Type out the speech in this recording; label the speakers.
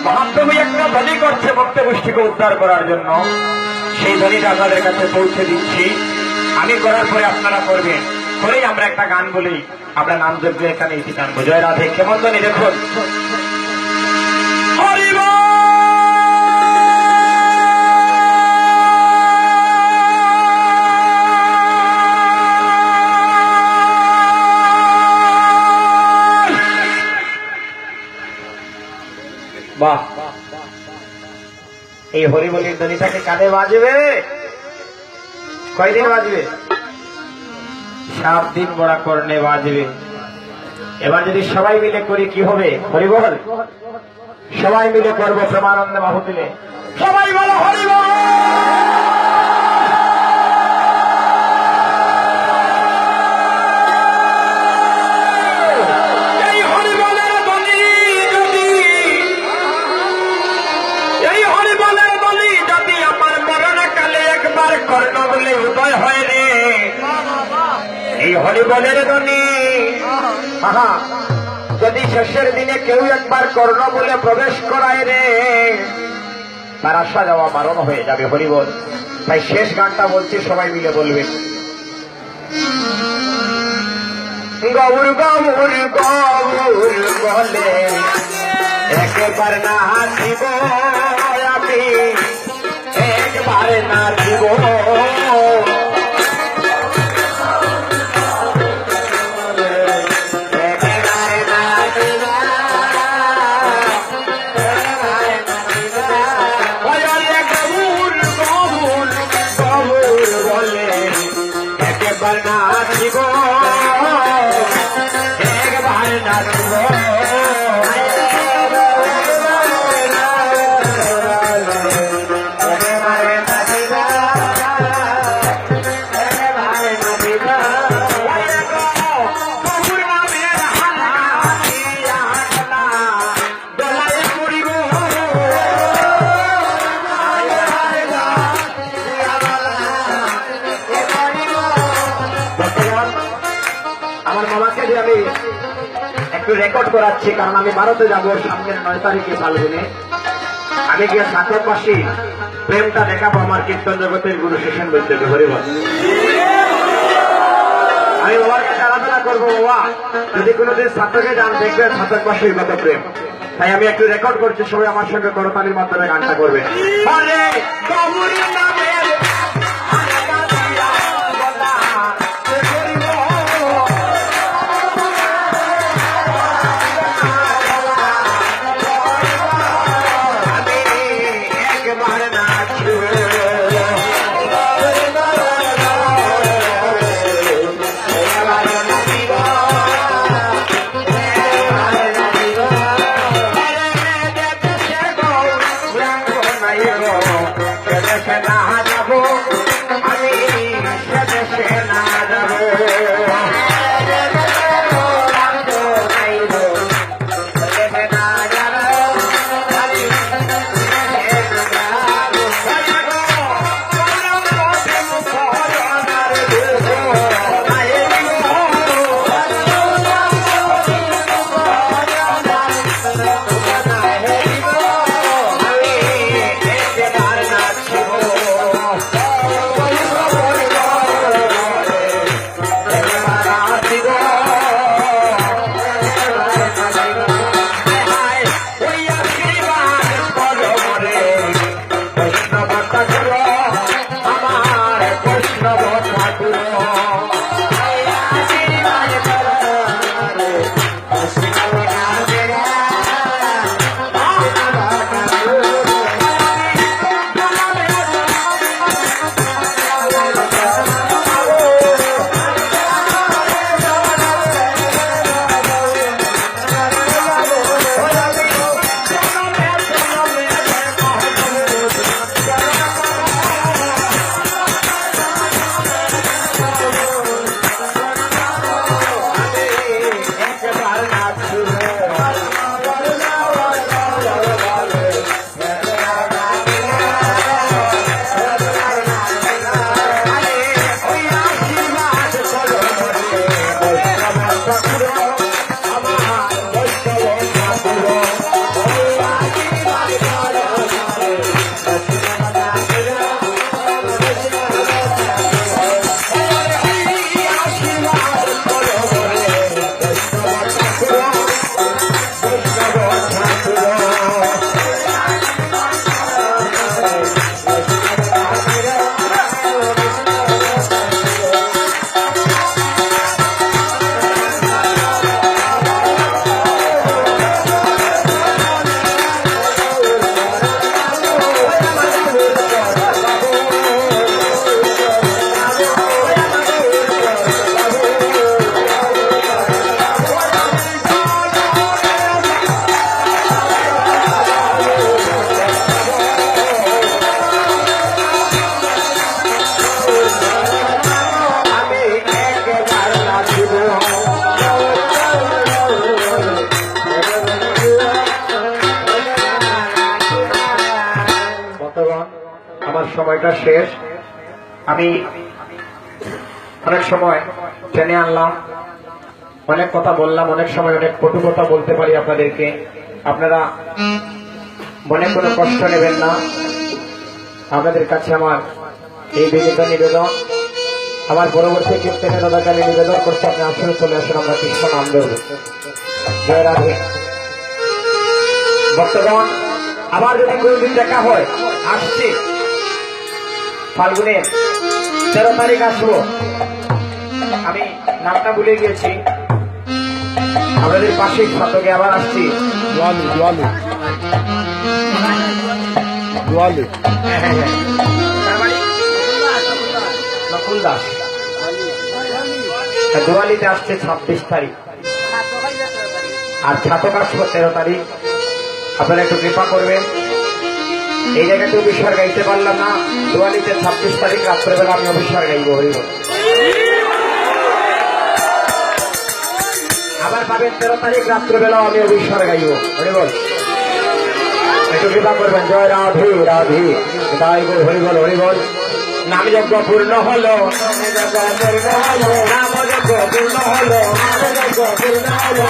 Speaker 1: মহাপ্রভু একটা ধ্বনি করছে ভক্ত গোষ্ঠীকে উদ্ধার করার জন্য। সেই ধ্বনিটা আপনাদের কাছে পৌঁছে দিচ্ছি। আমি করার পরে আপনারা করবেন। করেই আমরা একটা গান বলি, আমরা নাম যজ্ঞ এখানে ইতি টানবো। জয় রাধে। কেমন ধ্বনি দেখুন। বাহ, এই হরিবলির ধ্বনিটাকে কানে বাজবে? কয়দিন বাজবে? 7 দিন বড়া করনে বাজবে। এবার যদি সবাই মিলে করি কি হবে? হরিবল সবাই মিলে করবো প্রেমানন্দে মাহুতিলে। সবাই বলো হরিবল। উদয় হয় রে এই হরিবলের ধ্বনি। যদি শেষের দিনে কেউ একবার কর্ণ বলে প্রবেশ করায় রে, তার আসা যাওয়া বারণ হয়ে যাবে। হরিবল। তাই শেষ গানটা বলছি, সবাই মিলে বলবেন। গৌর গৌর গৌর বলে একবার না দিব আমি, একবার না দিব। আমার মামাকে যে আমি একটু রেকর্ড করাচ্ছি, কারণ আমি ভারতে যাবো সামনের 9 তারিখে ফাল্গুনে। আমি গিয়ে সাতকবাসী প্রেমটা দেখাবো আমার কীর্তন জগতের গুরু শেষেন বৈদ্যকে। হরিবল। আমি বাবার কাছে আরাধনা করবো, বাবা যদি কোনোদিন ছাত্রকে যান দেখবেন সাতকবাসীর মতো প্রেম। তাই আমি একটু রেকর্ড করছি, সবাই আমার সঙ্গে করতালির মাধ্যমে গানটা করবে। আমার সময়টা শেষ। আমি অনেক সময় টেনে আনলাম, অনেক কথা বললাম, অনেক সময় অনেক কটু কথা বলতে পারি আপনাদেরকে। আপনারা মনে কোনো কষ্ট নেবেন না। আপনাদের কাছে আমার এই বিনীত নিবেদন, আমার পরবর্তী কীর্তনের দাদাকে আমি নিবেদন করছি, আপনি আসলে চলে আসেন, আমরা কৃষ্ণ নাম দেব। জয় রাধে। ভক্তগণ, আবার যদি কোনদিন দেখা হয়, আসছি ফাল্গুনের 13 তারিখ আসবো। আমি নামটা ভুলে গিয়েছি, আপনাদের পাশে শতকে আবার আসছি। নকুল দাস দোয়ালিতে আসছে 26 তারিখ, আর ছাতক আসবো 13 তারিখ। আপনারা একটু কৃপা করবেন। এই জায়গাতে অভিস্বর গাইতে পারলাম না, দোয়ালিতে 26 তারিখ রাত্রেবেলা আমি অভিস্বর গাইব। হরিবল। আবার পাবেন 13 তারিখ রাত্রেবেলাও আমি অভিস্বর গাইব। হরিবল। একটু কৃপা করবেন। জয় রাধে রাধে, তাই বল হরিবল হরিবল। নাম যজ্ঞ পূর্ণ হলো, নাম যজ্ঞ পূর্ণ হলো, নাম যজ্ঞ পূর্ণ হলো, নাম যজ্ঞ পূর্ণ হলো।